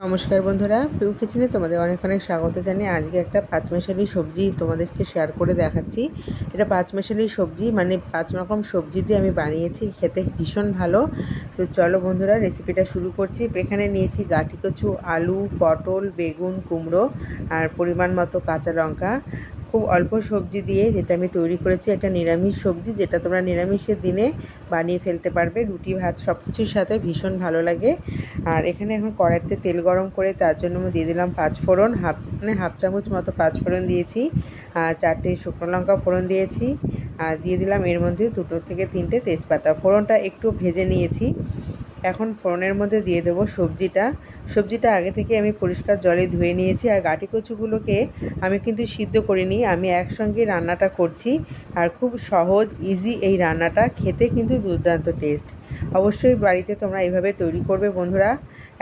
নমস্কার বন্ধুরা, পিউ কিচেনে তোমাদের অনেক অনেক স্বাগত জানিয়ে আজকে একটা পাঁচমেশালি সবজি তোমাদেরকে শেয়ার করে দেখাচ্ছি। এটা পাঁচমেশালি সবজি, মানে 5 রকম সবজি দিয়ে আমি বানিয়েছি, খেতে ভীষণ ভালো। তো চলো বন্ধুরা, রেসিপিটা শুরু করছি। এখানে নিয়েছি গাঁটি কচু, আলু, পটল, বেগুন, কুমড়ো আর পরিমাণ মতো কাঁচা লঙ্কা। খুব অল্প সবজি দিয়ে যেটা আমি তৈরি করেছি, একটা নিরামিষ সবজি, যেটা তোমরা নিরামিষের দিনে বানিয়ে ফেলতে পারবে, রুটি ভাত সব কিছুর সাথে ভীষণ ভালো লাগে। আর এখানে এখন কড়াইতে তেল গরম করে তার জন্য আমি দিয়ে দিলাম 5 ফোড়ন, হাফ চামচ মতো 5 ফোড়ন দিয়েছি, আর 4টে শুকনো লঙ্কা ফোড়ন দিয়েছি, আর দিয়ে দিলাম এর মধ্যে 2 থেকে 3টে তেজপাতা। ফোড়নটা একটু ভেজে নিয়েছি। এখন ফোড়নের মধ্যে দিয়ে দেবো সবজিটা আগে থেকে আমি পরিষ্কার জলে ধুয়ে নিয়েছি। আর গাঁটি কচুগুলোকে আমি কিন্তু সিদ্ধ করিনি, আমি একসঙ্গে রান্নাটা করছি। আর খুব সহজ ইজি এই রান্নাটা, খেতে কিন্তু দুর্দান্ত টেস্ট। অবশ্যই বাড়িতে তোমরা এইভাবে তৈরি করবে বন্ধুরা।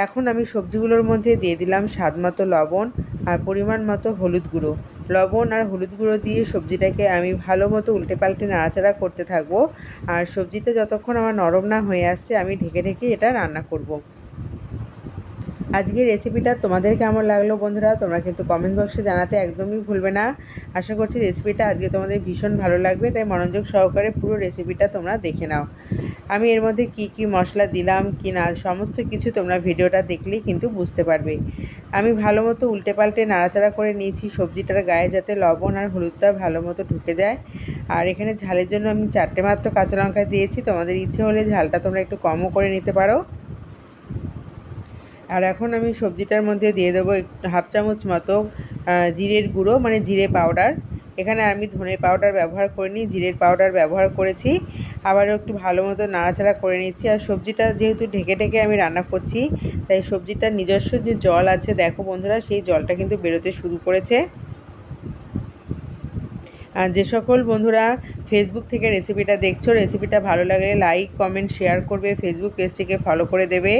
এখন আমি সবজিগুলোর মধ্যে দিয়ে দিলাম স্বাদ মতো লবণ আর পরিমাণ মতো হলুদ গুঁড়ো। লবণ আর হলুদ গুঁড়ো দিয়ে সবজিটাকে আমি ভালো মতো উল্টে পাল্টে নাড়াচাড়া করতে থাকবো। আর সবজিটা যতক্ষণ আমার নরম না হয়ে আসছে, আমি ঢেকে ঢেকে এটা রান্না করব। আজকের রেসিপিটা তোমাদের কেমন লাগলো বন্ধুরা, তোমরা কিন্তু কমেন্ট বক্সে জানাতে একদমই ভুলবে না। আশা করছি রেসিপিটা আজকে তোমাদের ভীষণ ভালো লাগবে, তাই মনোযোগ সহকারে পুরো রেসিপিটা তোমরা দেখে নাও। আমি এর মধ্যে কি মশলা দিলাম কি না, সমস্ত কিছু তোমরা ভিডিওটা দেখলেই কিন্তু বুঝতে পারবে। আমি ভালো মতো উল্টে পাল্টে নাড়াচাড়া করে নিয়েছি সবজিটার গায়ে, যাতে লবণ আর হলুদটা ভালো মতো ঢুকে যায়। আর এখানে ঝালের জন্য আমি 4টে মাত্র কাঁচা লঙ্কা দিয়েছি, তোমাদের ইচ্ছে হলে ঝালটা তোমরা একটু কমও করে নিতে পারো। আর এখন আমি সবজিটার মধ্যে দিয়ে দেবো হাফ চামচ মতো জিরের গুঁড়ো, মানে জিরে পাউডার। এখানে আমি ধনে পাউডার ব্যবহার করিনি, জিরের পাউডার ব্যবহার করেছি। আবারও একটু ভালো মতো নাড়াচাড়া করে নিচ্ছি। আর সবজিটা যেহেতু ঢেকে ঢেকে আমি রান্না করছি, তাই সবজিটার নিজস্ব যে জল আছে, দেখো বন্ধুরা, সেই জলটা কিন্তু বেরোতে শুরু করেছে। আর যে সকল বন্ধুরা ফেসবুক থেকে রেসিপিটা দেখছো, রেসিপিটা ভালো লাগলে লাইক কমেন্ট শেয়ার করবে, ফেসবুক পেজটিকে ফলো করে দেবে।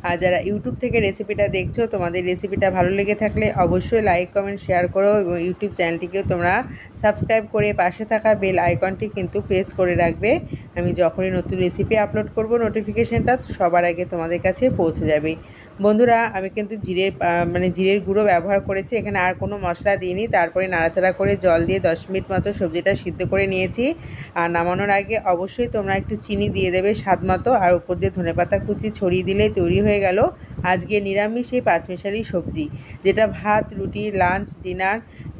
আর যারা ইউটিউব থেকে রেসিপিটা দেখছো, তোমাদের রেসিপিটা ভালো লেগে থাকলে অবশ্যই লাইক কমেন্ট শেয়ার করো, এবং ইউটিউব চ্যানেলটিকেও তোমরা সাবস্ক্রাইব করে পাশে থাকা বেল আইকনটি কিন্তু প্রেস করে রাখবে। আমি যখনই নতুন রেসিপি আপলোড করব, নোটিফিকেশানটা সবার আগে তোমাদের কাছে পৌঁছে যাবে। বন্ধুরা, আমি কিন্তু জিরের গুঁড়ো ব্যবহার করেছি, এখানে আর কোনো মশলা দিইনি। তারপরে নাড়াচাড়া করে জল দিয়ে 10 মিনিট মতো সবজিটা সিদ্ধ করে নিয়েছি। আর নামানোর আগে অবশ্যই তোমরা একটু চিনি দিয়ে দেবে স্বাদ মতো, আর উপর দিয়ে ধনেপাতা কুচি ছড়িয়ে দিলেই তৈরি হয়ে গেল আজকে নিরামিষ এই পাঁচমেশালি সবজি, যেটা ভাত, রুটি, লাঞ্চ, ডিনার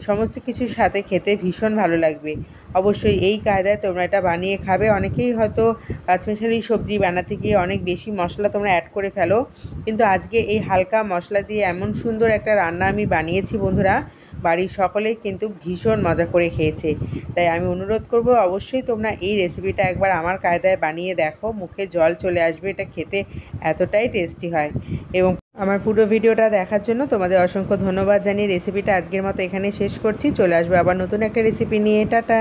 সমস্ত কিছুর সাথে খেতে ভীষণ ভালো লাগবে। অবশ্যই এই কায়দায় তোমরা এটা বানিয়ে খাবে। অনেকেই হয়তো পাঁচমেশালি সবজি বানাতে গিয়ে অনেক বেশি মশলা তোমরা অ্যাড করে ফেলো, কিন্তু আজকে এই হালকা মশলা দিয়ে এমন সুন্দর একটা রান্না আমি বানিয়েছি বন্ধুরা, বাড়ির সকলেই কিন্তু ভীষণ মজা করে খেয়েছে। তাই আমি অনুরোধ করব, অবশ্যই তোমরা এই রেসিপিটা একবার আমার কায়দায় বানিয়ে দেখো, মুখে জল চলে আসবে, এটা খেতে এতটাই টেস্টি হয়। এবং আমার পুরো ভিডিওটা দেখার জন্য তোমাদের অসংখ্য ধন্যবাদ জানিয়ে রেসিপিটা আজকের মতো এখানে শেষ করছি। চলে আসবে আবার নতুন একটা রেসিপি নিয়ে। টাটা।